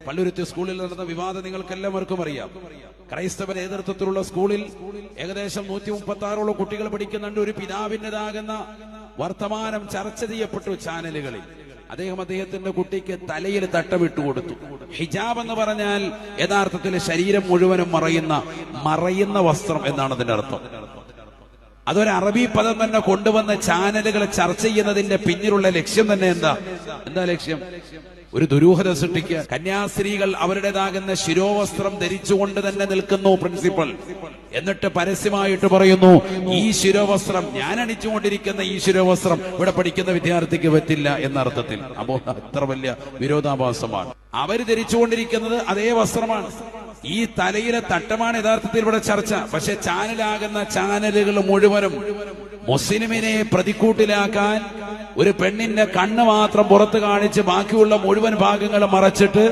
പള്ളുരുത്തി സ്കൂളിൽ നടന്ന വിവാദം നിങ്ങൾക്ക് എല്ലാവർക്കും അറിയാം. ക്രൈസ്തവ നേതൃത്വത്തിലുള്ള സ്കൂളിൽ ഏകദേശം 136 കുട്ടികൾ പഠിക്കുന്നുണ്ട്. ഒരു പിതാവിൻ്റെതാകുന്ന വർത്തമാനം ചർച്ച ചെയ്യപ്പെട്ടു ചാനലുകളിൽ. അദ്ദേഹത്തിന്റെ കുട്ടിക്ക് തലയിൽ തട്ടമിട്ട് കൊടുത്തു. ഹിജാബ് എന്ന് പറഞ്ഞാൽ യഥാർത്ഥത്തിൽ ശരീരം മുഴുവനും മറയുന്ന വസ്ത്രം എന്നാണ് അതിന്റെ അർത്ഥം. അതൊരു അറബി പദം തന്നെ കൊണ്ടുവന്ന ചാനലുകൾ ചർച്ച ചെയ്യുന്നതിന്റെ പിന്നിലുള്ള ലക്ഷ്യം തന്നെ എന്താ ലക്ഷ്യം? ഒരു ദുരൂഹത സൃഷ്ടിക്കുക. കന്യാസ്ത്രീകൾ അവരുടേതാകുന്ന ശിരോവസ്ത്രം ധരിച്ചുകൊണ്ട് തന്നെ നിൽക്കുന്നു പ്രിൻസിപ്പൽ. എന്നിട്ട് പരസ്യമായിട്ട് പറയുന്നു, ഈ ശിരോവസ്ത്രം, ഞാൻ അണിച്ചുകൊണ്ടിരിക്കുന്ന ഈ ശിരോവസ്ത്രം ഇവിടെ പഠിക്കുന്ന വിദ്യാർത്ഥിക്ക് പറ്റില്ല എന്ന അർത്ഥത്തിൽ. അപ്പോ അത്ര വലിയ വിരോധാഭാസമാണ്. അവര് ധരിച്ചുകൊണ്ടിരിക്കുന്നത് അതേ വസ്ത്രമാണ്. ഈ തലയിലെ തട്ടമാണ് യഥാർത്ഥത്തിൽ ഇവിടെ ചർച്ച. പക്ഷെ ചാനലാകുന്ന ചാനലുകൾ മുഴുവനും മുസ്ലിമിനെ പ്രതിക്കൂട്ടിലാക്കാൻ ഒരു പെണ്ണിന്റെ കണ്ണ് മാത്രം പുറത്ത് കാണിച്ച് ബാക്കിയുള്ള മുഴുവൻ ഭാഗങ്ങളും മറച്ചിട്ട്